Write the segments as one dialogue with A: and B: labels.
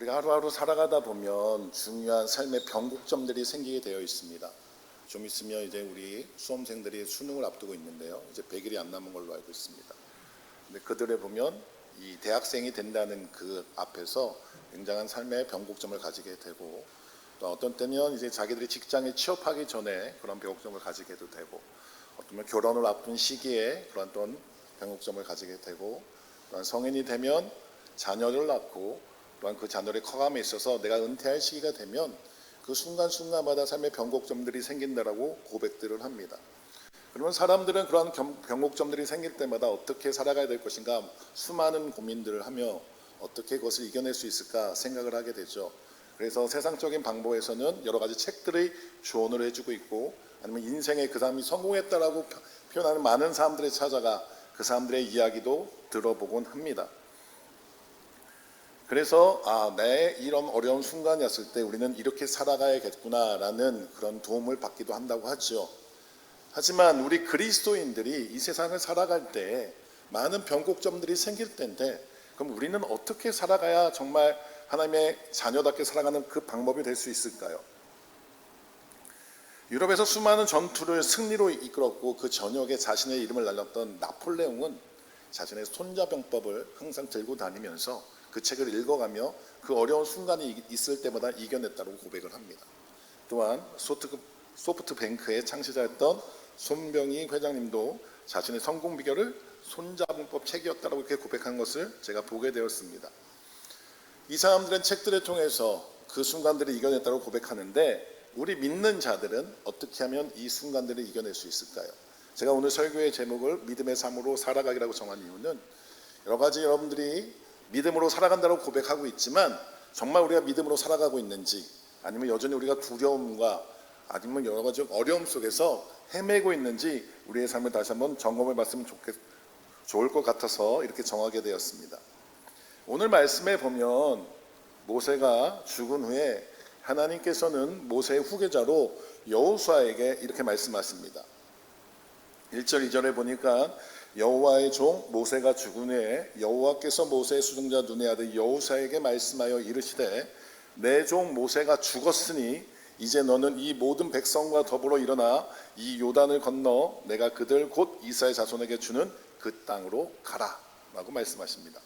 A: 우리가 하루하루 살아가다 보면 중요한 삶의 변곡점들이 생기게 되어 있습니다. 좀 있으면 이제 우리 수험생들이 수능을 앞두고 있는데요. 이제 100일이 안 남은 걸로 알고 있습니다. 근데 그들을 보면 이 대학생이 된다는 그 앞에서 굉장한 삶의 변곡점을 가지게 되고, 또 어떤 때는 이제 자기들이 직장에 취업하기 전에 그런 변곡점을 가지게도 되고, 어쩌면 결혼을 앞둔 시기에 그런 어떤 변곡점을 가지게 되고, 또한 성인이 되면 자녀를 낳고 또한 그 자녀의 커감에 있어서 내가 은퇴할 시기가 되면 그 순간순간마다 삶의 변곡점들이 생긴다라고 고백들을 합니다. 그러면 사람들은 그러한 변곡점들이 생길 때마다 어떻게 살아가야 될 것인가 수많은 고민들을 하며 어떻게 그것을 이겨낼 수 있을까 생각을 하게 되죠. 그래서 세상적인 방법에서는 여러 가지 책들의 조언을 해주고 있고, 아니면 인생에 그 사람이 성공했다라고 표현하는 많은 사람들이 찾아가 그 사람들의 이야기도 들어보곤 합니다. 그래서 내 이런 어려운 순간이었을 때 우리는 이렇게 살아가야겠구나라는 그런 도움을 받기도 한다고 하죠. 하지만 우리 그리스도인들이 이 세상을 살아갈 때 많은 변곡점들이 생길 때인데, 그럼 우리는 어떻게 살아가야 정말 하나님의 자녀답게 살아가는 그 방법이 될 수 있을까요? 유럽에서 수많은 전투를 승리로 이끌었고 그 전역에 자신의 이름을 날렸던 나폴레옹은 자신의 손자병법을 항상 들고 다니면서 그 책을 읽어가며 그 어려운 순간이 있을 때마다 이겨냈다고 고백을 합니다. 또한 소프트뱅크의 창시자였던 손병희 회장님도 자신의 성공 비결을 손자병법 책이었다고 이렇게 고백한 것을 제가 보게 되었습니다. 이 사람들은 책들을 통해서 그 순간들을 이겨냈다고 고백하는데, 우리 믿는 자들은 어떻게 하면 이 순간들을 이겨낼 수 있을까요? 제가 오늘 설교의 제목을 믿음의 삶으로 살아가기라고 정한 이유는, 여러 가지 여러분들이 믿음으로 살아간다고 고백하고 있지만 정말 우리가 믿음으로 살아가고 있는지, 아니면 여전히 우리가 두려움과 아니면 여러 가지 어려움 속에서 헤매고 있는지 우리의 삶을 다시 한번 점검해 봤으면 좋을 것 같아서 이렇게 정하게 되었습니다. 오늘 말씀에 보면 모세가 죽은 후에 하나님께서는 모세의 후계자로 여호수아에게 이렇게 말씀하십니다. 1절 2절에 보니까 여호와의 종 모세가 죽은 후에 여호와께서 모세의 수종자 눈의 아들 여호수아에게 말씀하여 이르시되, 내 종 모세가 죽었으니 이제 너는 이 모든 백성과 더불어 일어나 이 요단을 건너 내가 그들 곧 이스라엘 자손에게 주는 그 땅으로 가라 라고 말씀하십니다.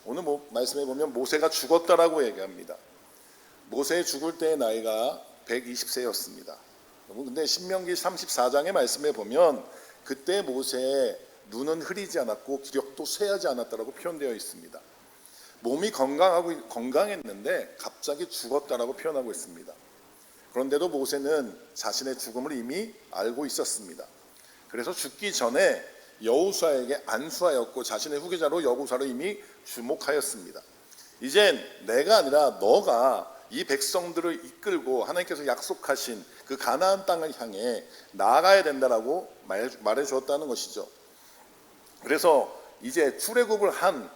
A: 오늘 말씀해 보면 모세가 죽었다라고 얘기합니다. 모세 죽을 때의 나이가 120세였습니다. 근데 신명기 34장의 말씀에 보면 그때 모세의 눈은 흐리지 않았고 기력도 쇠하지 않았다라고 표현되어 있습니다. 몸이 건강했는데 갑자기 죽었다라고 표현하고 있습니다. 그런데도 모세는 자신의 죽음을 이미 알고 있었습니다. 그래서 죽기 전에 여호수아에게 안수하였고 자신의 후계자로 여호수아를 이미 주목하였습니다. 이젠 내가 아니라 너가 이 백성들을 이끌고 하나님께서 약속하신 그 가나안 땅을 향해 나아가야 된다라고 말해 주었다는 것이죠. 그래서 이제 출애굽을 한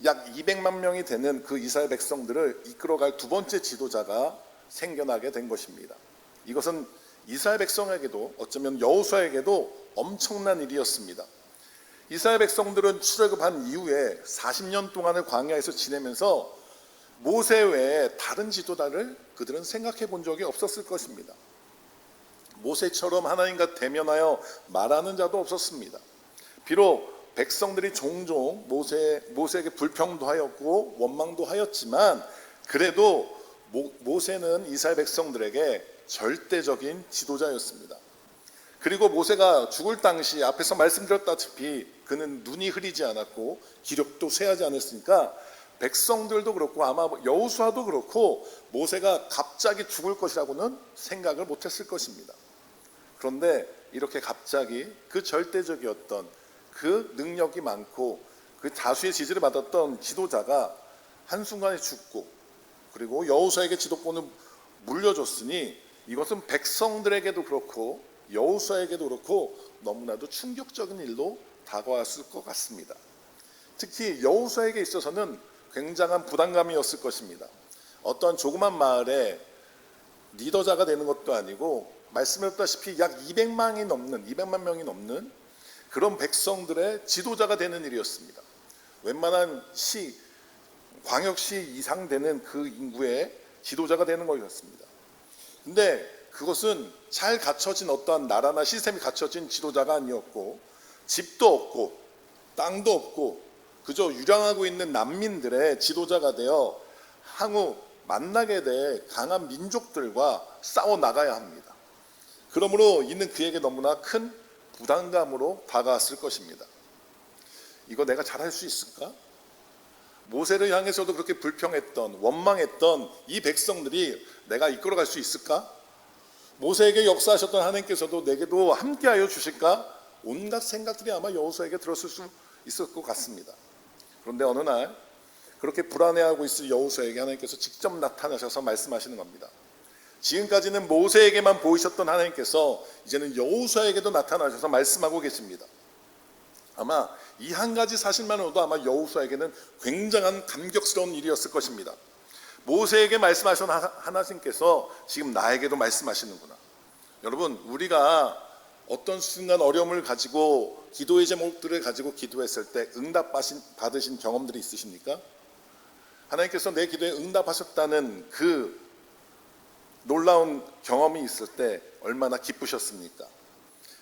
A: 약 200만 명이 되는 그 이스라엘 백성들을 이끌어갈 두 번째 지도자가 생겨나게 된 것입니다. 이것은 이스라엘 백성에게도 어쩌면 여호수아에게도 엄청난 일이었습니다. 이스라엘 백성들은 출애굽한 이후에 40년 동안을 광야에서 지내면서 모세 외에 다른 지도자를 그들은 생각해 본 적이 없었을 것입니다. 모세처럼 하나님과 대면하여 말하는 자도 없었습니다. 비록 백성들이 종종 모세에게 불평도 하였고 원망도 하였지만, 그래도 모세는 이스라엘 백성들에게 절대적인 지도자였습니다. 그리고 모세가 죽을 당시 앞에서 말씀드렸다시피 그는 눈이 흐리지 않았고 기력도 쇠하지 않았으니까 백성들도 그렇고 아마 여호수아도 그렇고 모세가 갑자기 죽을 것이라고는 생각을 못했을 것입니다. 그런데 이렇게 갑자기 그 절대적이었던 그 능력이 많고 그 다수의 지지를 받았던 지도자가 한순간에 죽고, 그리고 여호수아에게 지도권을 물려줬으니 이것은 백성들에게도 그렇고 여호수아에게도 그렇고 너무나도 충격적인 일로 다가왔을 것 같습니다. 특히 여호수아에게 있어서는 굉장한 부담감이었을 것입니다. 어떠한 조그만 마을에 리더자가 되는 것도 아니고 말씀드렸다시피 약 200만 명이 넘는 그런 백성들의 지도자가 되는 일이었습니다. 웬만한 광역시 이상 되는 그 인구의 지도자가 되는 거였습니다. 근데 그것은 잘 갖춰진 어떠한 나라나 시스템이 갖춰진 지도자가 아니었고, 집도 없고 땅도 없고 그저 유랑하고 있는 난민들의 지도자가 되어 향후 만나게 될 강한 민족들과 싸워 나가야 합니다. 그러므로 이는 그에게 너무나 큰 부담감으로 다가왔을 것입니다. 이거 내가 잘할 수 있을까? 모세를 향해서도 그렇게 불평했던, 원망했던 이 백성들이 내가 이끌어갈 수 있을까? 모세에게 역사하셨던 하나님께서도 내게도 함께하여 주실까? 온갖 생각들이 아마 여호수아에게 들었을 수 있을 것 같습니다. 그런데 어느 날 그렇게 불안해하고 있을 여호수아에게 하나님께서 직접 나타나셔서 말씀하시는 겁니다. 지금까지는 모세에게만 보이셨던 하나님께서 이제는 여호수아에게도 나타나셔서 말씀하고 계십니다. 아마 이 한 가지 사실만으로도 아마 여호수아에게는 굉장한 감격스러운 일이었을 것입니다. 모세에게 말씀하신 하나님께서 지금 나에게도 말씀하시는구나. 여러분, 우리가 어떤 순간 어려움을 가지고 기도의 제목들을 가지고 기도했을 때 응답 받으신 경험들이 있으십니까? 하나님께서 내 기도에 응답하셨다는 그 놀라운 경험이 있을 때 얼마나 기쁘셨습니까?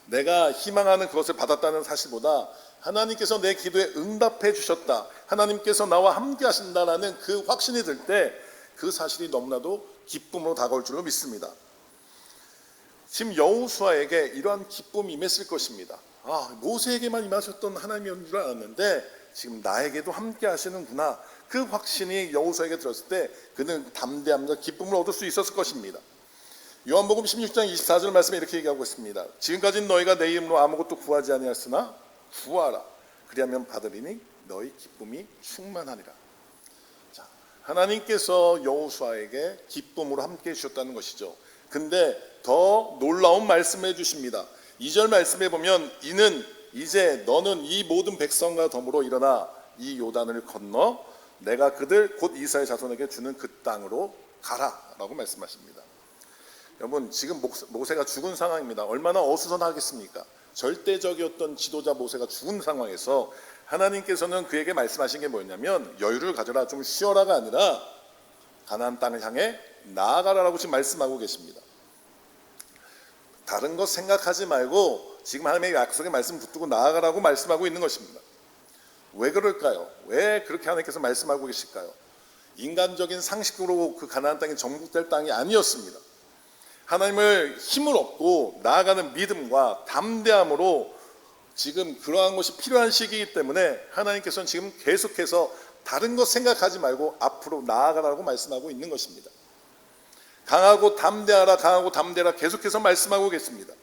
A: 내가 희망하는 그것을 받았다는 사실보다 하나님께서 내 기도에 응답해 주셨다, 하나님께서 나와 함께 하신다라는 그 확신이 들 때 그 사실이 너무나도 기쁨으로 다가올 줄로 믿습니다. 지금 여호수아에게 이러한 기쁨이 임했을 것입니다. 모세에게만 임하셨던 하나님이었는 줄 알았는데 지금 나에게도 함께 하시는구나. 그 확신이 여호수아에게 들었을 때 그는 담대함과 기쁨을 얻을 수 있었을 것입니다. 요한복음 16장 24절 말씀에 이렇게 얘기하고 있습니다. 지금까지는 너희가 내 이름으로 아무것도 구하지 아니하였으나 구하라. 그리하면 받으리니 너희 기쁨이 충만하리라. 자, 하나님께서 여호수아에게 기쁨으로 함께 해주셨다는 것이죠. 근데 더 놀라운 말씀을 해주십니다. 2절 말씀에 보면 이는 이제 너는 이 모든 백성과 더불어 일어나 이 요단을 건너 내가 그들 곧 이스라엘 자손에게 주는 그 땅으로 가라라고 말씀하십니다. 여러분, 지금 모세가 죽은 상황입니다. 얼마나 어수선하겠습니까? 절대적이었던 지도자 모세가 죽은 상황에서 하나님께서는 그에게 말씀하신 게 뭐였냐면 여유를 가져라, 좀 쉬어라가 아니라 가나안 땅을 향해 나아가라라고 지금 말씀하고 계십니다. 다른 것 생각하지 말고 지금 하나님의 약속의 말씀 붙들고 나아가라고 말씀하고 있는 것입니다. 왜 그럴까요? 왜 그렇게 하나님께서 말씀하고 계실까요? 인간적인 상식으로 그 가나안 땅이 정복될 땅이 아니었습니다. 하나님을 힘을 얻고 나아가는 믿음과 담대함으로 지금 그러한 것이 필요한 시기이기 때문에 하나님께서는 지금 계속해서 다른 것 생각하지 말고 앞으로 나아가라고 말씀하고 있는 것입니다. 강하고 담대하라, 강하고 담대하라 계속해서 말씀하고 계십니다.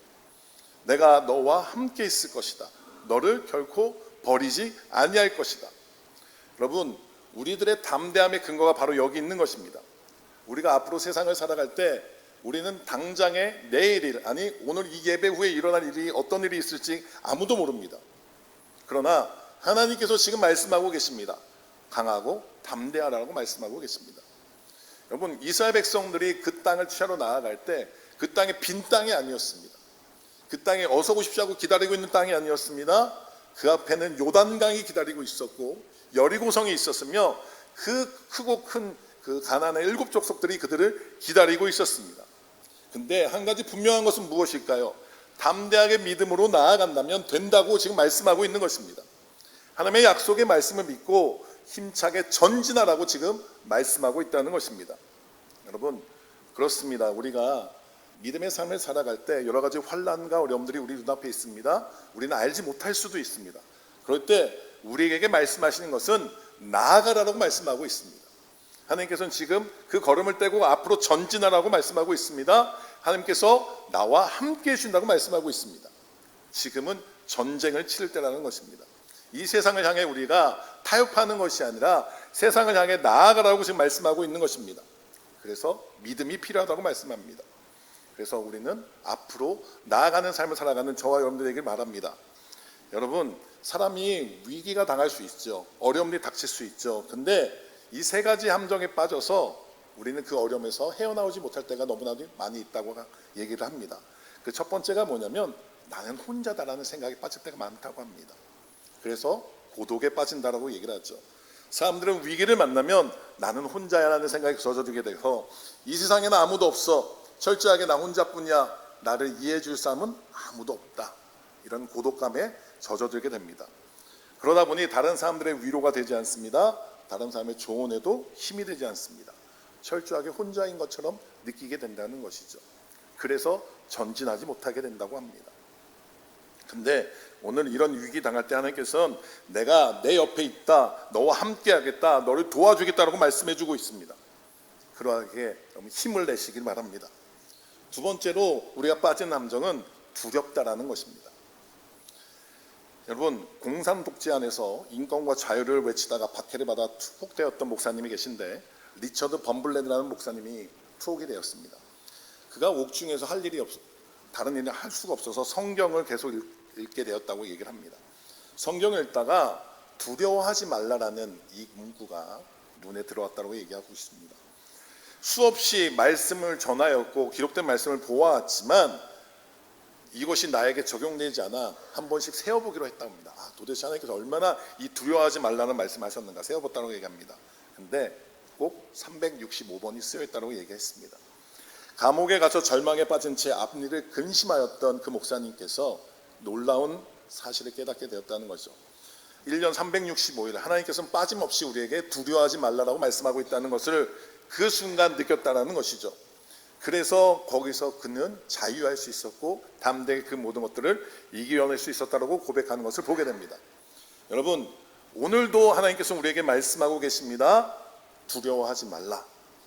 A: 내가 너와 함께 있을 것이다. 너를 결코 버리지 아니할 것이다. 여러분, 우리들의 담대함의 근거가 바로 여기 있는 것입니다. 우리가 앞으로 세상을 살아갈 때 우리는 당장의 내일 일, 아니 오늘 이 예배 후에 일어날 일이 어떤 일이 있을지 아무도 모릅니다. 그러나 하나님께서 지금 말씀하고 계십니다. 강하고 담대하라고 말씀하고 계십니다. 여러분, 이스라엘 백성들이 그 땅을 취하러 나아갈 때 그 땅이 빈 땅이 아니었습니다. 그 땅에 어서 오십시오 하고 기다리고 있는 땅이 아니었습니다. 그 앞에는 요단강이 기다리고 있었고 여리고성이 있었으며 그 크고 큰 그 가나안의 7 족속들이 그들을 기다리고 있었습니다. 근데 한 가지 분명한 것은 무엇일까요? 담대하게 믿음으로 나아간다면 된다고 지금 말씀하고 있는 것입니다. 하나님의 약속의 말씀을 믿고 힘차게 전진하라고 지금 말씀하고 있다는 것입니다. 여러분, 그렇습니다. 우리가 믿음의 삶을 살아갈 때 여러 가지 환난과 어려움들이 우리 눈앞에 있습니다. 우리는 알지 못할 수도 있습니다. 그럴 때 우리에게 말씀하시는 것은 나아가라고 말씀하고 있습니다. 하나님께서는 지금 그 걸음을 떼고 앞으로 전진하라고 말씀하고 있습니다. 하나님께서 나와 함께 해준다고 말씀하고 있습니다. 지금은 전쟁을 치를 때라는 것입니다. 이 세상을 향해 우리가 타협하는 것이 아니라 세상을 향해 나아가라고 지금 말씀하고 있는 것입니다. 그래서 믿음이 필요하다고 말씀합니다. 그래서 우리는 앞으로 나아가는 삶을 살아가는 저와 여러분들에게 말합니다. 여러분, 사람이 위기가 당할 수 있죠. 어려움이 닥칠 수 있죠. 근데 이 3가지 함정에 빠져서 우리는 그 어려움에서 헤어나오지 못할 때가 너무나도 많이 있다고 얘기를 합니다. 그 첫 번째가 뭐냐면 나는 혼자다라는 생각에 빠질 때가 많다고 합니다. 그래서 고독에 빠진다라고 얘기를 하죠. 사람들은 위기를 만나면 나는 혼자야라는 생각에 젖어들게 돼서 이 세상에는 아무도 없어, 철저하게 나 혼자뿐이야, 나를 이해해 줄 사람은 아무도 없다, 이런 고독감에 젖어들게 됩니다. 그러다 보니 다른 사람들의 위로가 되지 않습니다. 다른 사람의 조언에도 힘이 되지 않습니다. 철저하게 혼자인 것처럼 느끼게 된다는 것이죠. 그래서 전진하지 못하게 된다고 합니다. 근데 오늘 이런 위기 당할 때 하나님께서는 내가 내 옆에 있다, 너와 함께 하겠다, 너를 도와주겠다라고 말씀해 주고 있습니다. 그러하게 힘을 내시길 바랍니다. 두 번째로 우리가 빠진 함정은 두렵다라는 것입니다. 여러분, 공산독재 안에서 인권과 자유를 외치다가 박해를 받아 투옥되었던 목사님이 계신데, 리처드 범블렌이라는 목사님이 투옥이 되었습니다. 그가 옥중에서 할 일이 다른 일을 할 수가 없어서 성경을 계속 읽게 되었다고 얘기를 합니다. 성경을 읽다가 두려워하지 말라라는 이 문구가 눈에 들어왔다고 얘기하고 있습니다. 수없이 말씀을 전하였고 기록된 말씀을 보아왔지만 이것이 나에게 적용되지 않아 한 번씩 세어보기로 했다고 합니다. 도대체 하나님께서 얼마나 이 두려워하지 말라는 말씀하셨는가 세어봤다고 얘기합니다. 근데 꼭 365번이 쓰여있다고 얘기했습니다. 감옥에 가서 절망에 빠진 채 앞일을 근심하였던 그 목사님께서 놀라운 사실을 깨닫게 되었다는 거죠. 1년 365일 하나님께서는 빠짐없이 우리에게 두려워하지 말라라고 말씀하고 있다는 것을 그 순간 느꼈다는 것이죠. 그래서 거기서 그는 자유할 수 있었고 담대히 그 모든 것들을 이겨낼 수 있었다고 고백하는 것을 보게 됩니다. 여러분, 오늘도 하나님께서 우리에게 말씀하고 계십니다. 두려워하지 말라,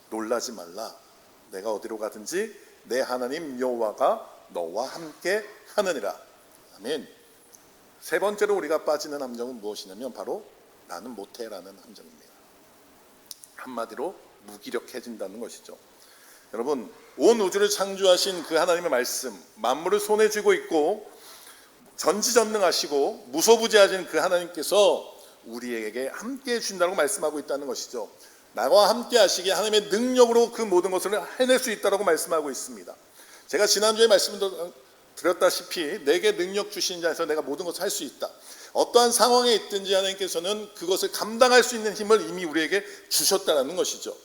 A: 놀라지 말라. 내가 어디로 가든지 내 하나님 여호와가 너와 함께 하느니라. 아멘. 세 번째로 우리가 빠지는 함정은 무엇이냐면 바로 나는 못해라는 함정입니다. 한마디로 무기력해진다는 것이죠. 여러분, 온 우주를 창조하신 그 하나님의 말씀, 만물을 손에 쥐고 있고 전지전능하시고 무소부지하신 그 하나님께서 우리에게 함께 해준다고 말씀하고 있다는 것이죠. 나와 함께 하시기에 하나님의 능력으로 그 모든 것을 해낼 수 있다고 말씀하고 있습니다. 제가 지난주에 말씀을 드렸다시피 내게 능력 주신 자에서 내가 모든 것을 할 수 있다. 어떠한 상황에 있든지 하나님께서는 그것을 감당할 수 있는 힘을 이미 우리에게 주셨다는 것이죠.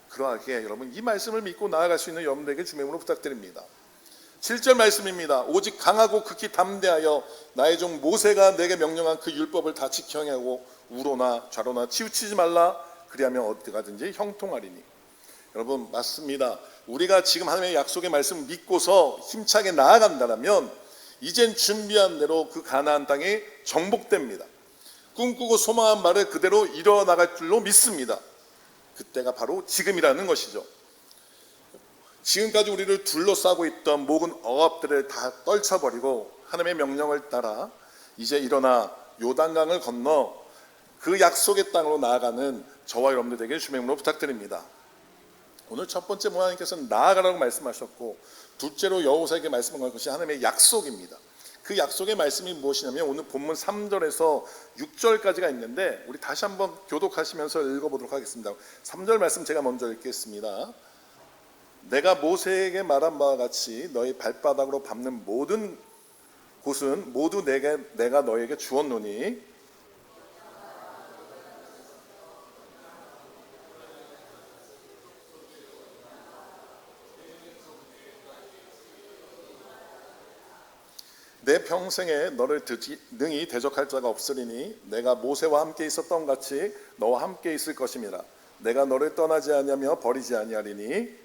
A: 그러하게 여러분, 이 말씀을 믿고 나아갈 수 있는 여러분들에게 주의 이름으로 부탁드립니다. 7절 말씀입니다. 오직 강하고 극히 담대하여 나의 종 모세가 내게 명령한 그 율법을 다 지켜 행하고 우로나 좌로나 치우치지 말라. 그리하면 어디 가든지 형통하리니. 여러분, 맞습니다. 우리가 지금 하나님의 약속의 말씀을 믿고서 힘차게 나아간다면 이젠 준비한 대로 그 가나안 땅이 정복됩니다. 꿈꾸고 소망한 말을 그대로 이뤄나갈 줄로 믿습니다. 그때가 바로 지금이라는 것이죠. 지금까지 우리를 둘러싸고 있던 모든 억압들을 다 떨쳐버리고 하나님의 명령을 따라 이제 일어나 요단강을 건너 그 약속의 땅으로 나아가는 저와 여러분들에게 주의 이름으로 부탁드립니다. 오늘 첫 번째 하나님께서는 나아가라고 말씀하셨고, 둘째로 여호사에게 말씀한 것이 하나님의 약속입니다. 그 약속의 말씀이 무엇이냐면 오늘 본문 3절에서 6절까지가 있는데 우리 다시 한번 교독하시면서 읽어보도록 하겠습니다. 3절 말씀 제가 먼저 읽겠습니다. 내가 모세에게 말한 바와 같이 너희 발바닥으로 밟는 모든 곳은 모두 내가 너에게 주었노니 내 평생에 너를 능히 대적할 자가 없으리니 내가 모세와 함께 있었던 같이 너와 함께 있을 것임이라. 내가 너를 떠나지 아니하며 버리지 아니하리니.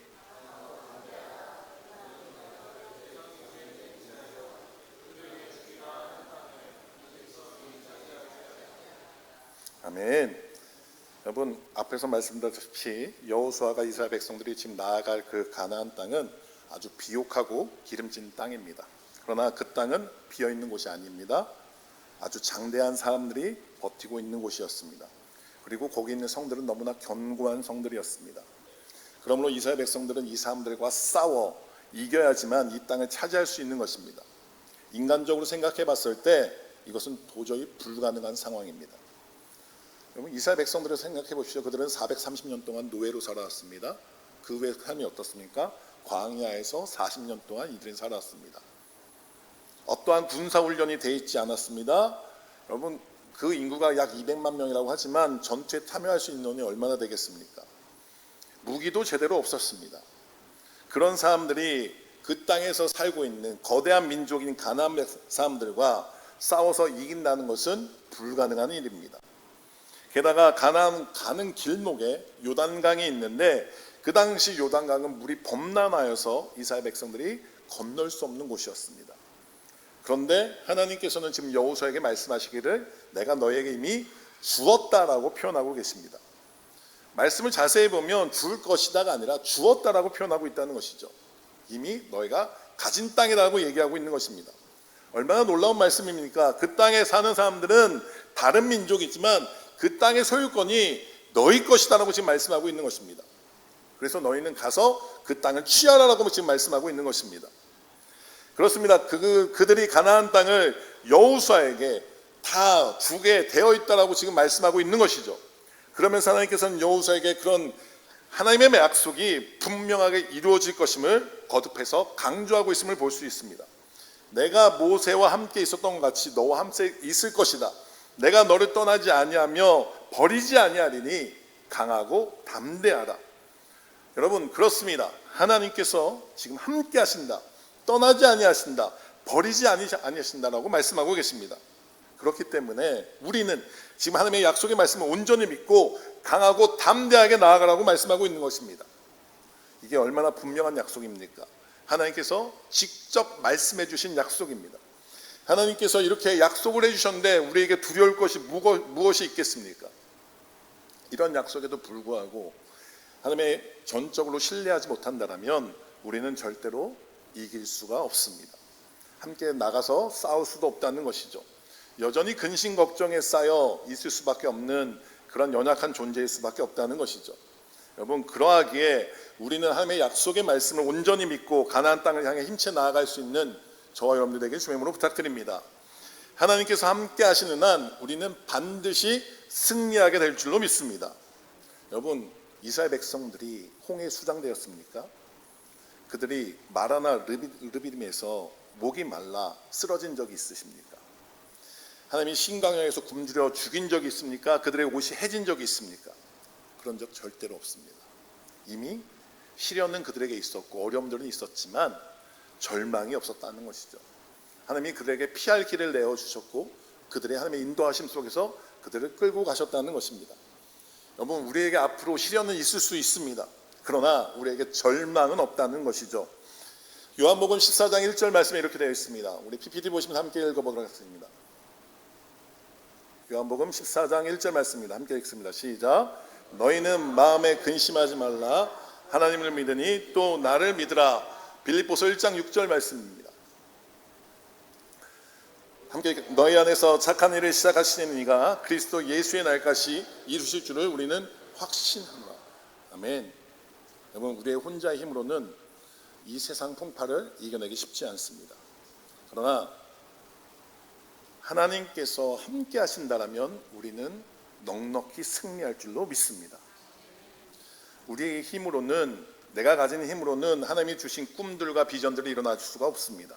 A: 아멘. 여러분, 앞에서 말씀드렸다시피 여호수아가 이스라엘 백성들이 지금 나아갈 그 가나안 땅은 아주 비옥하고 기름진 땅입니다. 그러나 그 땅은 비어있는 곳이 아닙니다. 아주 장대한 사람들이 버티고 있는 곳이었습니다. 그리고 거기 있는 성들은 너무나 견고한 성들이었습니다. 그러므로 이스라엘 백성들은 이 사람들과 싸워 이겨야지만 이 땅을 차지할 수 있는 것입니다. 인간적으로 생각해 봤을 때 이것은 도저히 불가능한 상황입니다. 여러분, 이스라엘 백성들을 생각해 보십시오. 그들은 430년 동안 노예로 살아왔습니다. 그 후에 삶이 어떻습니까? 광야에서 40년 동안 이들은 살아왔습니다. 어떠한 군사훈련이 되어 있지 않았습니다. 여러분, 그 인구가 약 200만 명이라고 하지만 전투에 참여할 수 있는 인원이 얼마나 되겠습니까? 무기도 제대로 없었습니다. 그런 사람들이 그 땅에서 살고 있는 거대한 민족인 가나안 사람들과 싸워서 이긴다는 것은 불가능한 일입니다. 게다가 가나안 가는 길목에 요단강이 있는데 그 당시 요단강은 물이 범람하여서 이스라엘 백성들이 건널 수 없는 곳이었습니다. 그런데 하나님께서는 지금 여호수아에게 말씀하시기를 내가 너에게 이미 주었다라고 표현하고 계십니다. 말씀을 자세히 보면 줄 것이다가 아니라 주었다라고 표현하고 있다는 것이죠. 이미 너희가 가진 땅이라고 얘기하고 있는 것입니다. 얼마나 놀라운 말씀입니까? 그 땅에 사는 사람들은 다른 민족이지만 그 땅의 소유권이 너희 것이다라고 지금 말씀하고 있는 것입니다. 그래서 너희는 가서 그 땅을 취하라라고 지금 말씀하고 있는 것입니다. 그렇습니다. 그들이 가나안 땅을 여호수아에게 다 주게 되어 있다라고 지금 말씀하고 있는 것이죠. 그러면서 하나님께서는 여호수아에게 그런 하나님의 약속이 분명하게 이루어질 것임을 거듭해서 강조하고 있음을 볼 수 있습니다. 내가 모세와 함께 있었던 것 같이 너와 함께 있을 것이다. 내가 너를 떠나지 아니하며 버리지 아니하리니 강하고 담대하라. 여러분 그렇습니다. 하나님께서 지금 함께 하신다. 떠나지 아니하신다. 버리지 아니하신다라고 말씀하고 계십니다. 그렇기 때문에 우리는 지금 하나님의 약속의 말씀을 온전히 믿고 강하고 담대하게 나아가라고 말씀하고 있는 것입니다. 이게 얼마나 분명한 약속입니까? 하나님께서 직접 말씀해 주신 약속입니다. 하나님께서 이렇게 약속을 해주셨는데 우리에게 두려울 것이 무엇이 있겠습니까? 이런 약속에도 불구하고 하나님의 전적으로 신뢰하지 못한다면 우리는 절대로 이길 수가 없습니다. 함께 나가서 싸울 수도 없다는 것이죠. 여전히 근심 걱정에 쌓여 있을 수밖에 없는 그런 연약한 존재일 수밖에 없다는 것이죠. 여러분 그러하기에 우리는 하나님의 약속의 말씀을 온전히 믿고 가나안 땅을 향해 힘채 나아갈 수 있는 저와 여러분들에게 주의 이름으로 부탁드립니다. 하나님께서 함께 하시는 한 우리는 반드시 승리하게 될 줄로 믿습니다. 여러분 이스라엘 백성들이 홍해에 수장되었습니까? 그들이 마라나 르비딤에서 목이 말라 쓰러진 적이 있으십니까? 하나님이 신광야에서 굶주려 죽인 적이 있습니까? 그들의 옷이 해진 적이 있습니까? 그런 적 절대로 없습니다. 이미 시련은 그들에게 있었고 어려움들은 있었지만 절망이 없었다는 것이죠. 하나님이 그들에게 피할 길을 내어주셨고 그들의 하나님의 인도하심 속에서 그들을 끌고 가셨다는 것입니다. 여러분 우리에게 앞으로 시련은 있을 수 있습니다. 그러나 우리에게 절망은 없다는 것이죠. 요한복음 14장 1절 말씀에 이렇게 되어 있습니다. 우리 PPT 보시면 함께 읽어보도록 하겠습니다. 요한복음 14장 1절 말씀입니다. 함께 읽습니다. 시작. 너희는 마음에 근심하지 말라. 하나님을 믿으니 또 나를 믿으라. 빌립보서 1장 6절 말씀입니다. 함께 너희 안에서 착한 일을 시작하시는 이가 그리스도 예수의 날까지 이루실 줄을 우리는 확신하노라. 아멘. 여러분 우리의 혼자의 힘으로는 이 세상 풍파를 이겨내기 쉽지 않습니다. 그러나 하나님께서 함께 하신다면 우리는 넉넉히 승리할 줄로 믿습니다. 우리의 힘으로는 내가 가진 힘으로는 하나님이 주신 꿈들과 비전들이 일어날 수가 없습니다.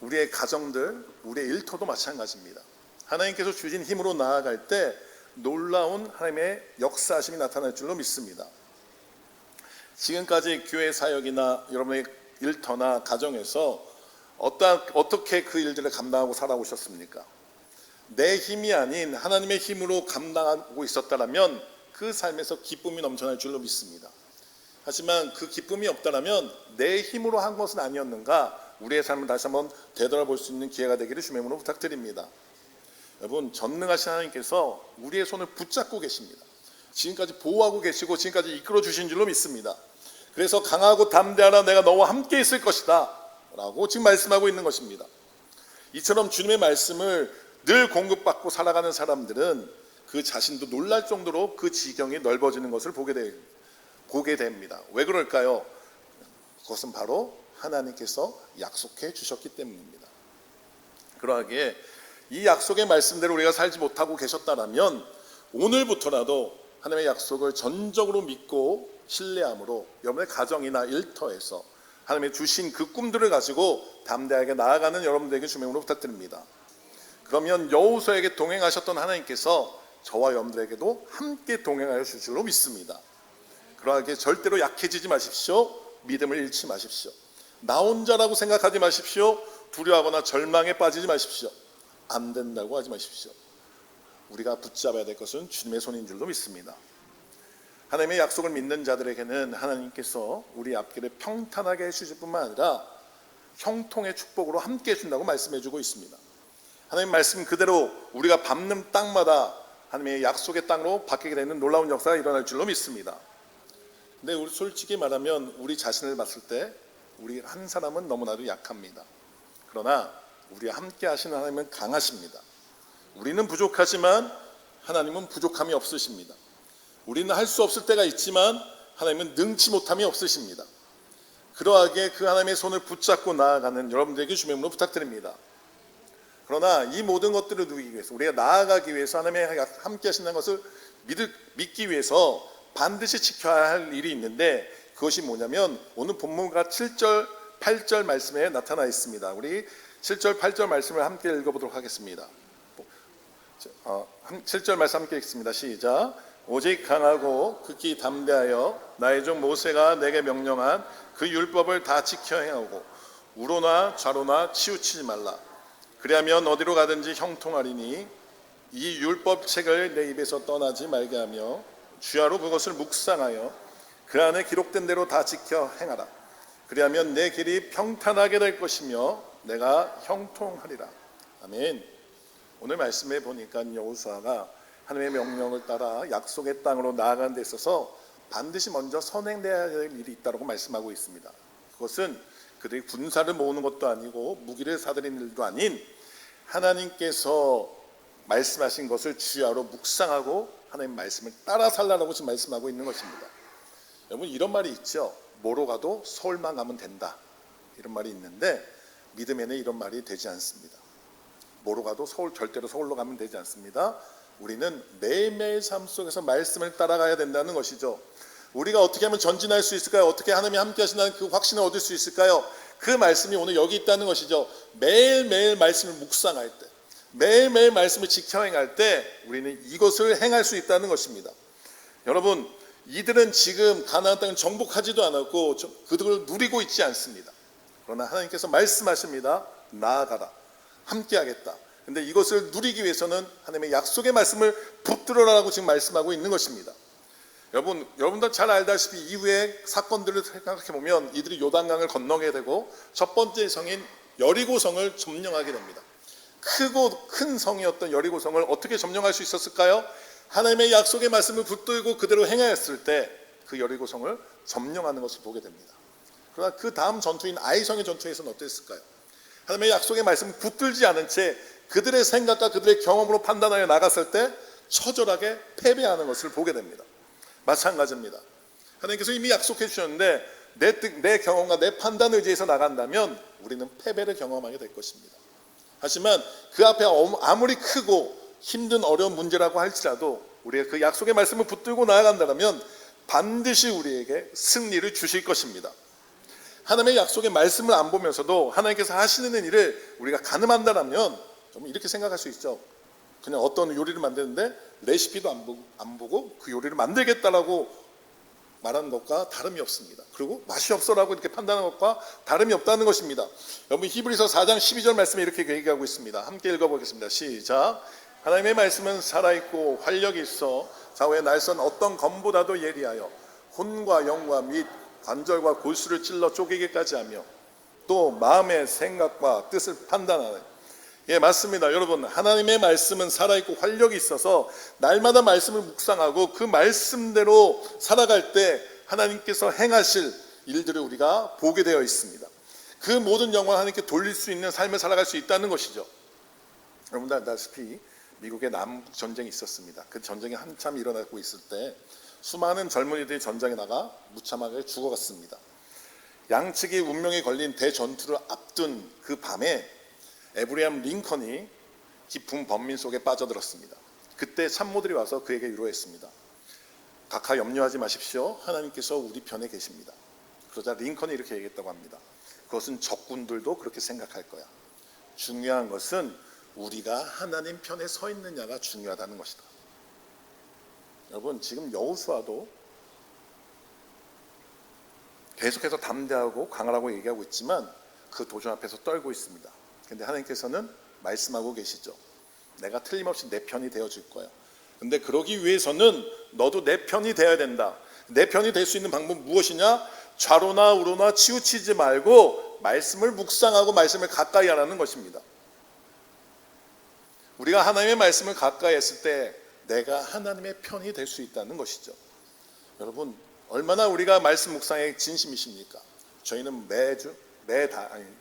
A: 우리의 가정들, 우리의 일터도 마찬가지입니다. 하나님께서 주신 힘으로 나아갈 때 놀라운 하나님의 역사하심이 나타날 줄로 믿습니다. 지금까지 교회 사역이나 여러분의 일터나 가정에서 어떻게 그 일들을 감당하고 살아오셨습니까? 내 힘이 아닌 하나님의 힘으로 감당하고 있었다면 그 삶에서 기쁨이 넘쳐날 줄로 믿습니다. 하지만 그 기쁨이 없다면 내 힘으로 한 것은 아니었는가? 우리의 삶을 다시 한번 되돌아볼 수 있는 기회가 되기를 주의 이름으로 부탁드립니다. 여러분 전능하신 하나님께서 우리의 손을 붙잡고 계십니다. 지금까지 보호하고 계시고 지금까지 이끌어 주신 줄로 믿습니다. 그래서 강하고 담대하라 내가 너와 함께 있을 것이다 라고 지금 말씀하고 있는 것입니다. 이처럼 주님의 말씀을 늘 공급받고 살아가는 사람들은 그 자신도 놀랄 정도로 그 지경이 넓어지는 것을 보게 됩니다. 왜 그럴까요? 그것은 바로 하나님께서 약속해 주셨기 때문입니다. 그러하기에 이 약속의 말씀대로 우리가 살지 못하고 계셨다면 오늘부터라도 하나님의 약속을 전적으로 믿고 신뢰함으로 여러분의 가정이나 일터에서 하나님의 주신 그 꿈들을 가지고 담대하게 나아가는 여러분들에게 주님으로 부탁드립니다. 그러면 여호수아에게 동행하셨던 하나님께서 저와 여러분들에게도 함께 동행하여 주실 줄로 믿습니다. 그러하게 절대로 약해지지 마십시오. 믿음을 잃지 마십시오. 나 혼자라고 생각하지 마십시오. 두려워하거나 절망에 빠지지 마십시오. 안 된다고 하지 마십시오. 우리가 붙잡아야 될 것은 주님의 손인 줄로 믿습니다. 하나님의 약속을 믿는 자들에게는 하나님께서 우리 앞길을 평탄하게 해주실 뿐만 아니라 형통의 축복으로 함께 해준다고 말씀해주고 있습니다. 하나님 말씀 그대로 우리가 밟는 땅마다 하나님의 약속의 땅으로 바뀌게 되는 놀라운 역사가 일어날 줄로 믿습니다. 근데 우리 솔직히 말하면 우리 자신을 봤을 때 우리 한 사람은 너무나도 약합니다. 그러나 우리와 함께 하시는 하나님은 강하십니다. 우리는 부족하지만 하나님은 부족함이 없으십니다. 우리는 할 수 없을 때가 있지만 하나님은 능치 못함이 없으십니다. 그러하게 그 하나님의 손을 붙잡고 나아가는 여러분들에게 주님의 이름으로 부탁드립니다. 그러나 이 모든 것들을 누리기 위해서, 우리가 나아가기 위해서 하나님의 함께 하신다는 것을 믿기 위해서 반드시 지켜야 할 일이 있는데, 그것이 뭐냐면 오늘 본문과 7절 8절 말씀에 나타나 있습니다. 우리 7절 8절 말씀을 함께 읽어보도록 하겠습니다. 7절 말씀 함께 읽습니다. 시작. 오직 강하고 극히 담대하여 나의 종 모세가 내게 명령한 그 율법을 다 지켜 행하고 우로나 좌로나 치우치지 말라. 그리하면 어디로 가든지 형통하리니 이 율법 책을 내 입에서 떠나지 말게 하며 주야로 그것을 묵상하여 그 안에 기록된 대로 다 지켜 행하라. 그리하면 내 길이 평탄하게 될 것이며 내가 형통하리라. 아멘. 오늘 말씀에 보니까 여호수아가 하나님의 명령을 따라 약속의 땅으로 나아가는 데 있어서 반드시 먼저 선행돼야 될 일이 있다고 말씀하고 있습니다. 그것은 그들이 군사를 모으는 것도 아니고 무기를 사들이는 일도 아닌 하나님께서 말씀하신 것을 주야로 묵상하고 하나님 말씀을 따라 살라고 지금 말씀하고 있는 것입니다. 여러분, 이런 말이 있죠. 뭐로 가도 서울만 가면 된다, 이런 말이 있는데 믿음에는 이런 말이 되지 않습니다. 뭐로 가도 절대로 서울로 가면 되지 않습니다. 우리는 매일매일 삶 속에서 말씀을 따라가야 된다는 것이죠. 우리가 어떻게 하면 전진할 수 있을까요? 어떻게 하나님이 함께 하신다는 그 확신을 얻을 수 있을까요? 그 말씀이 오늘 여기 있다는 것이죠. 매일매일 말씀을 묵상할 때, 매일매일 말씀을 지켜 행할 때 우리는 이것을 행할 수 있다는 것입니다. 여러분, 이들은 지금 가나안 땅을 정복하지도 않았고 그들을 누리고 있지 않습니다. 그러나 하나님께서 말씀하십니다. 나아가라, 함께 하겠다. 근데 이것을 누리기 위해서는 하나님의 약속의 말씀을 붙들어라라고 지금 말씀하고 있는 것입니다. 여러분들 잘 알다시피 이후의 사건들을 생각해 보면 이들이 요단강을 건너게 되고 첫 번째 성인 여리고성을 점령하게 됩니다. 크고 큰 성이었던 여리고성을 어떻게 점령할 수 있었을까요? 하나님의 약속의 말씀을 붙들고 그대로 행하였을 때 그 여리고성을 점령하는 것을 보게 됩니다. 그러나 그 다음 전투인 아이성의 전투에서는 어땠을까요? 하나님의 약속의 말씀을 붙들지 않은 채 그들의 생각과 그들의 경험으로 판단하여 나갔을 때 처절하게 패배하는 것을 보게 됩니다. 마찬가지입니다. 하나님께서 이미 약속해 주셨는데 내 경험과 내 판단을 의지해서 나간다면 우리는 패배를 경험하게 될 것입니다. 하지만 그 앞에 아무리 크고 힘든 어려운 문제라고 할지라도 우리가 그 약속의 말씀을 붙들고 나아간다면 반드시 우리에게 승리를 주실 것입니다. 하나님의 약속의 말씀을 안 보면서도 하나님께서 하시는 일을 우리가 가늠한다면 좀 이렇게 생각할 수 있죠. 그냥 어떤 요리를 만드는데 레시피도 안 보고 그 요리를 만들겠다라고 말하는 것과 다름이 없습니다. 그리고 맛이 없어라고 이렇게 판단하는 것과 다름이 없다는 것입니다. 여러분, 히브리서 4장 12절 말씀에 이렇게 얘기하고 있습니다. 함께 읽어보겠습니다. 시작. 하나님의 말씀은 살아있고 활력이 있어 좌우의 날선 어떤 검보다도 예리하여 혼과 영과 및 관절과 골수를 찔러 쪼개기까지 하며 또 마음의 생각과 뜻을 판단하는. 예, 맞습니다. 여러분, 하나님의 말씀은 살아있고 활력이 있어서 날마다 말씀을 묵상하고 그 말씀대로 살아갈 때 하나님께서 행하실 일들을 우리가 보게 되어 있습니다. 그 모든 영광을 하나님께 돌릴 수 있는 삶을 살아갈 수 있다는 것이죠. 여러분들 알다시피 미국의 남북 전쟁이 있었습니다. 그 전쟁이 한참 일어나고 있을 때 수많은 젊은이들이 전장에 나가 무참하게 죽어갔습니다. 양측이 운명이 걸린 대전투를 앞둔 그 밤에 에브리함 링컨이 깊은 번민 속에 빠져들었습니다. 그때 참모들이 와서 그에게 위로했습니다. 각하 염려하지 마십시오. 하나님께서 우리 편에 계십니다. 그러자 링컨이 이렇게 얘기했다고 합니다. 그것은 적군들도 그렇게 생각할 거야. 중요한 것은 우리가 하나님 편에 서 있느냐가 중요하다는 것이다. 여러분, 지금 여호수아도 계속해서 담대하고 강하라고 얘기하고 있지만 그 도전 앞에서 떨고 있습니다. 그런데 하나님께서는 말씀하고 계시죠. 내가 틀림없이 내 편이 되어줄 거야. 근데 그러기 위해서는 너도 내 편이 되어야 된다. 내 편이 될 수 있는 방법은 무엇이냐? 좌로나 우로나 치우치지 말고 말씀을 묵상하고 말씀을 가까이 하라는 것입니다. 우리가 하나님의 말씀을 가까이 했을 때 내가 하나님의 편이 될 수 있다는 것이죠. 여러분, 얼마나 우리가 말씀 묵상에 진심이십니까? 저희는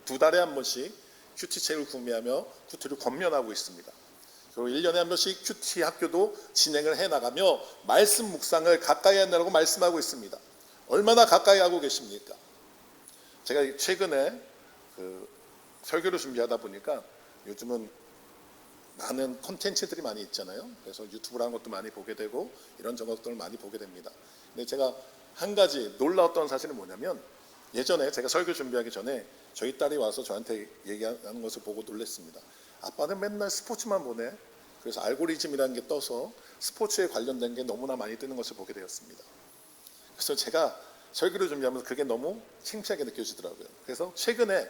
A: 두 달에 한 번씩 큐티책을 구매하며 큐티를 권면하고 있습니다. 그리고 1년에 한 번씩 큐티 학교도 진행을 해나가며 말씀 묵상을 가까이 한다고 말씀하고 있습니다. 얼마나 가까이 하고 계십니까? 제가 최근에 설교를 준비하다 보니까 요즘은 많은 콘텐츠들이 많이 있잖아요. 그래서 유튜브라는 것도 많이 보게 되고 이런저런 것들을 많이 보게 됩니다. 근데 제가 한 가지 놀라웠던 사실은 뭐냐면, 예전에 제가 설교 준비하기 전에 저희 딸이 와서 저한테 얘기하는 것을 보고 놀랐습니다. 아빠는 맨날 스포츠만 보네. 그래서 알고리즘이라는 게 떠서 스포츠에 관련된 게 너무나 많이 뜨는 것을 보게 되었습니다. 그래서 제가 설교를 준비하면서 그게 너무 창피하게 느껴지더라고요. 그래서 최근에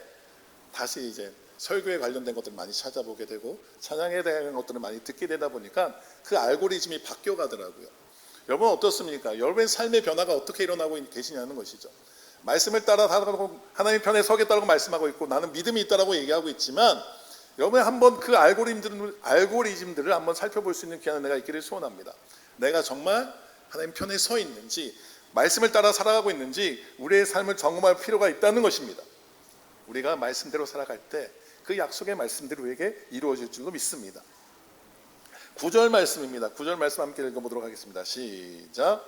A: 다시 이제 설교에 관련된 것들을 많이 찾아보게 되고 찬양에 대한 것들을 많이 듣게 되다 보니까 그 알고리즘이 바뀌어 가더라고요. 여러분 어떻습니까? 여러분의 삶의 변화가 어떻게 일어나고 계시냐는 것이죠. 말씀을 따라 살아가고 하나님 편에 서겠다고 말씀하고 있고 나는 믿음이 있다고 얘기하고 있지만, 여러분 한번 그 알고리즘들을 한번 살펴볼 수 있는 귀한 은혜가 있기를 소원합니다. 내가 정말 하나님 편에 서 있는지, 말씀을 따라 살아가고 있는지 우리의 삶을 점검할 필요가 있다는 것입니다. 우리가 말씀대로 살아갈 때 그 약속의 말씀대로 우리에게 이루어질 줄로 믿습니다. 9절 말씀입니다. 9절 말씀 함께 읽어보도록 하겠습니다. 시작.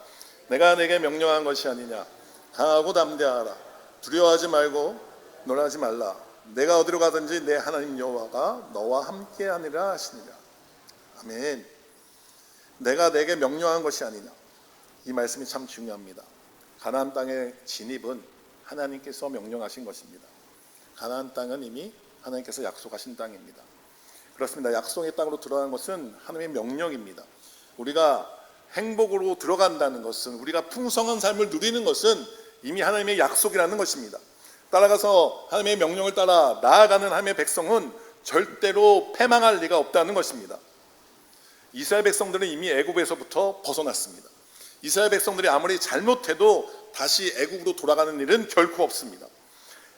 A: 내가 내게 명령한 것이 아니냐. 강하고 담대하라. 두려워하지 말고 놀라지 말라. 내가 어디로 가든지 내 하나님 여호와가 너와 함께하니라 하시니라. 아멘. 내가 내게 명령한 것이 아니냐. 이 말씀이 참 중요합니다. 가나안 땅의 진입은 하나님께서 명령하신 것입니다. 가나안 땅은 이미 하나님께서 약속하신 땅입니다. 그렇습니다. 약속의 땅으로 들어가는 것은 하나님의 명령입니다. 우리가 행복으로 들어간다는 것은, 우리가 풍성한 삶을 누리는 것은 이미 하나님의 약속이라는 것입니다. 따라가서 하나님의 명령을 따라 나아가는 하나님의 백성은 절대로 패망할 리가 없다는 것입니다. 이스라엘 백성들은 이미 애굽에서부터 벗어났습니다. 이스라엘 백성들이 아무리 잘못해도 다시 애굽으로 돌아가는 일은 결코 없습니다.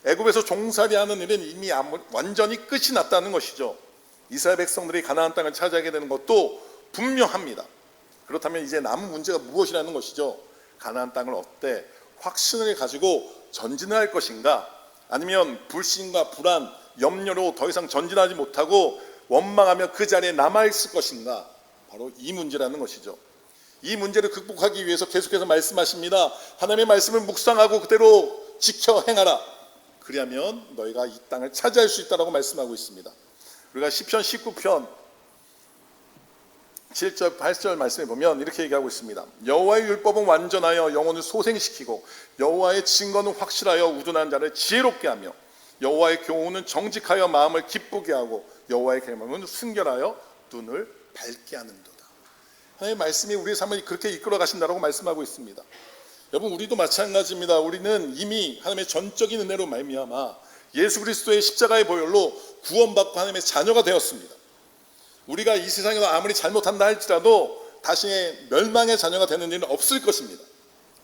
A: 애굽에서 종살이하는 일은 이미 완전히 끝이 났다는 것이죠. 이스라엘 백성들이 가나안 땅을 차지하게 되는 것도 분명합니다. 그렇다면 이제 남은 문제가 무엇이라는 것이죠. 가나안 땅을 어때 확신을 가지고 전진을 할 것인가, 아니면 불신과 불안, 염려로 더 이상 전진하지 못하고 원망하며 그 자리에 남아있을 것인가, 바로 이 문제라는 것이죠. 이 문제를 극복하기 위해서 계속해서 말씀하십니다. 하나님의 말씀을 묵상하고 그대로 지켜 행하라. 그리하면 너희가 이 땅을 차지할 수 있다고 말씀하고 있습니다. 우리가 시편 19편 7절 8절 말씀에 보면 이렇게 얘기하고 있습니다. 여호와의 율법은 완전하여 영혼을 소생시키고 여호와의 증거는 확실하여 우둔한 자를 지혜롭게 하며 여호와의 교훈은 정직하여 마음을 기쁘게 하고 여호와의 계명은 순결하여 눈을 밝게 하는도다. 하나님의 말씀이 우리의 삶을 그렇게 이끌어 가신다고 말씀하고 있습니다. 여러분, 우리도 마찬가지입니다. 우리는 이미 하나님의 전적인 은혜로 말미암아 예수 그리스도의 십자가의 보혈로 구원받고 하나님의 자녀가 되었습니다. 우리가 이 세상에서 아무리 잘못한다 할지라도 다시 멸망의 자녀가 되는 일은 없을 것입니다.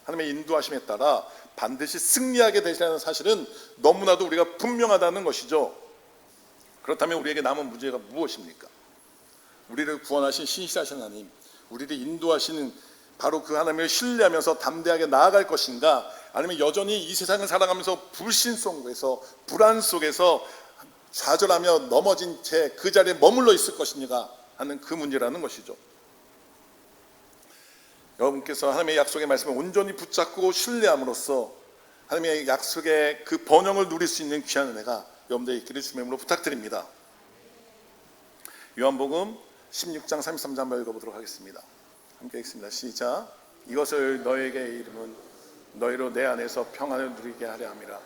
A: 하나님의 인도하심에 따라 반드시 승리하게 되시라는 사실은 너무나도 우리가 분명하다는 것이죠. 그렇다면 우리에게 남은 문제가 무엇입니까? 우리를 구원하신 신실하신 하나님, 우리를 인도하시는 바로 그 하나님을 신뢰하면서 담대하게 나아갈 것인가, 아니면 여전히 이 세상을 살아가면서 불신 속에서 불안 속에서 좌절하며 넘어진 채 그 자리에 머물러 있을 것인가 하는 그 문제라는 것이죠. 여러분께서 하나님의 약속의 말씀을 온전히 붙잡고 신뢰함으로써 하나님의 약속의 그 번영을 누릴 수 있는 귀한 은혜가 여러분들의 있기를 주님의 이름으로 부탁드립니다. 요한복음 16장 33절 한번 읽어보도록 하겠습니다. 함께 읽습니다. 시작. 이것을 너에게 이름은 너희로 내 안에서 평안을 누리게 하려 함이라.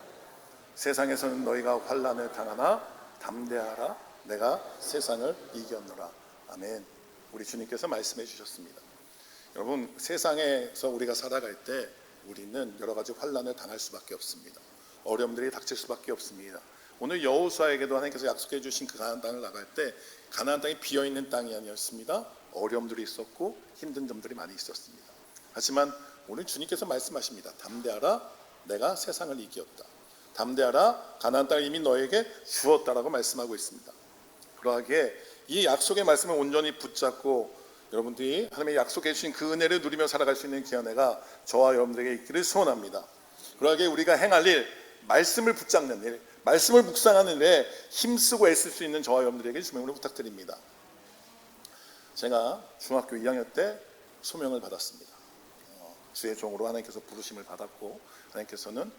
A: 세상에서는 너희가 환난을 당하나 담대하라. 내가 세상을 이겼노라. 아멘. 우리 주님께서 말씀해 주셨습니다. 여러분, 세상에서 우리가 살아갈 때 우리는 여러 가지 환난을 당할 수밖에 없습니다. 어려움들이 닥칠 수밖에 없습니다. 오늘 여호수아에게도 하나님께서 약속해 주신 그 가나안 땅을 나갈 때 가나안 땅이 비어있는 땅이 아니었습니다. 어려움들이 있었고 힘든 점들이 많이 있었습니다. 하지만 오늘 주님께서 말씀하십니다. 담대하라, 내가 세상을 이겼다. 담대하라, 가나안 땅을 이미 너에게 주었다라고 말씀하고 있습니다. 그러하기에 이 약속의 말씀을 온전히 붙잡고 여러분들이 하나님의 약속해 주신 그 은혜를 누리며 살아갈 수 있는 귀한 해가 저와 여러분들에게 있기를 소원합니다. 그러하기에 우리가 행할 일, 말씀을 붙잡는 일, 말씀을 묵상하는 일에 힘쓰고 애쓸 수 있는 저와 여러분들에게 주명으로 부탁드립니다. 제가 중학교 2학년 때 소명을 받았습니다. 주의 종으로 하나님께서 부르심을 받았고 하나님께서는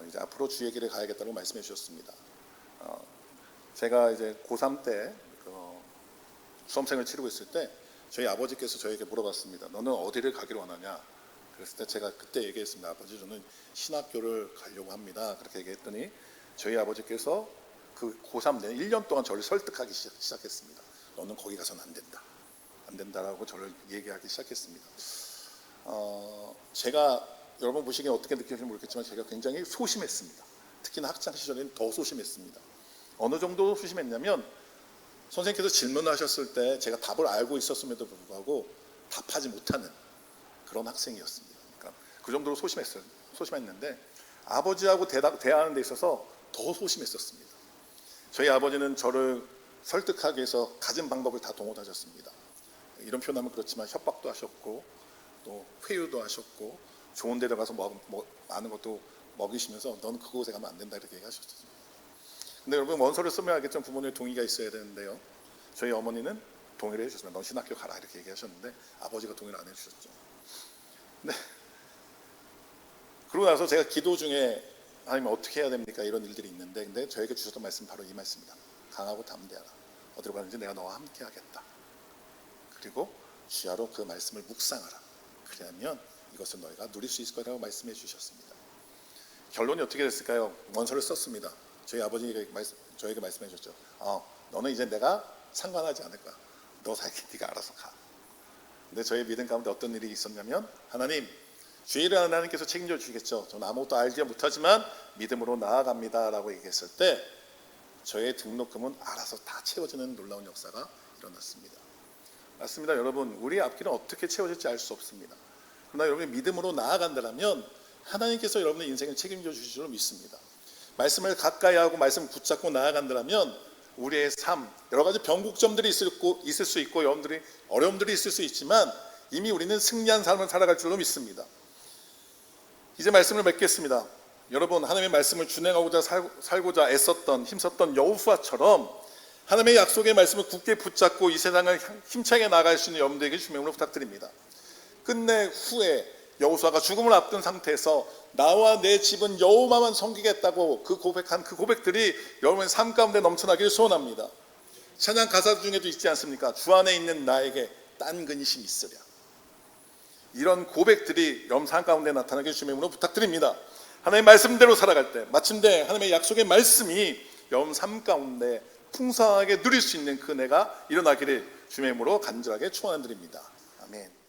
A: 이제 앞으로 주의 길에 가야겠다고 말씀해 주셨습니다. 제가 이제 고3 때 수험생을 치르고 있을 때 저희 아버지께서 저에게 물어봤습니다. 너는 어디를 가기를 원하냐? 그랬을 때 제가 그때 얘기했습니다. 아버지, 저는 신학교를 가려고 합니다. 그렇게 얘기했더니 저희 아버지께서 그 고3 내 1년 동안 저를 설득하기 시작했습니다. 너는 거기 가서는 안 된다. 안 된다라고 저를 얘기하기 시작했습니다. 제가 여러분 보시기에 어떻게 느끼실지 모르겠지만 제가 굉장히 소심했습니다. 특히나 학창 시절에는 더 소심했습니다. 어느 정도 소심했냐면 선생님께서 질문을 하셨을 때 제가 답을 알고 있었음에도 불구하고 답하지 못하는 그런 학생이었습니다. 그러니까 그 정도로 소심했는데 아버지하고 대화하는 데 있어서 더 소심했었습니다. 저희 아버지는 저를 설득하기 위해서 가진 방법을 다 동원하셨습니다. 이런 표현하면 그렇지만 협박도 하셨고 또 회유도 하셨고 좋은 데 가서 많은 것도 먹이시면서 넌 그곳에 가면 안 된다 이렇게 얘기하셨습니다. 근데 여러분 원서를 쓰면 알겠지만 부모님의 동의가 있어야 되는데요. 저희 어머니는 동의를 해주셨습니다. 넌 신학교 가라 이렇게 얘기하셨는데 아버지가 동의를 안 해주셨죠. 근데 그러고 나서 제가 기도 중에 하나님 어떻게 해야 됩니까? 이런 일들이 있는데 근데 저에게 주셨던 말씀은 바로 이 말씀입니다. 강하고 담대하라. 어디로 가는지 내가 너와 함께 하겠다. 그리고 주야로 그 말씀을 묵상하라. 그러면 이것을 너희가 누릴 수 있을 거라고 말씀해 주셨습니다. 결론이 어떻게 됐을까요? 원서를 썼습니다. 저희 아버지가 저에게 말씀해 주셨죠. 너는 이제 내가 상관하지 않을 거야. 너 살기 네가 알아서 가. 근데 저의 믿음 가운데 어떤 일이 있었냐면 하나님, 주의 일을 하나님께서 책임져 주시겠죠. 저는 아무것도 알지 못하지만 믿음으로 나아갑니다 라고 얘기했을 때 저의 등록금은 알아서 다 채워지는 놀라운 역사가 일어났습니다. 맞습니다. 여러분, 우리의 앞길은 어떻게 채워질지 알 수 없습니다. 그러나 여러분이 믿음으로 나아간다면 하나님께서 여러분의 인생을 책임져 주실 줄 믿습니다. 말씀을 가까이 하고 말씀을 붙잡고 나아간다면 우리의 삶, 여러 가지 변곡점들이 있을 수 있고 여러분들이 어려움들이 있을 수 있지만 이미 우리는 승리한 삶을 살아갈 줄로 믿습니다. 이제 말씀을 맺겠습니다. 여러분, 하나님의 말씀을 준행하고자 살고자 애썼던 힘썼던 여호수아처럼 하나님의 약속의 말씀을 굳게 붙잡고 이 세상을 힘차게 나아갈 수 있는 여러분들에게 주명으로 부탁드립니다. 끝내 후에 여호수아가 죽음을 앞둔 상태에서 나와 내 집은 여호와만 섬기겠다고 그 고백한 그 고백들이 여러분의 삶 가운데 넘쳐나기를 소원합니다. 찬양 가사 중에도 있지 않습니까? 주 안에 있는 나에게 딴 근심이 있으랴. 이런 고백들이 여러분 삶 가운데 나타나게 주님으로 부탁드립니다. 하나님의 말씀대로 살아갈 때 마침내 하나님의 약속의 말씀이 여러분 삶 가운데 풍성하게 누릴 수 있는 그 은혜가 일어나기를 주님으로 간절하게 축원드립니다. 아멘.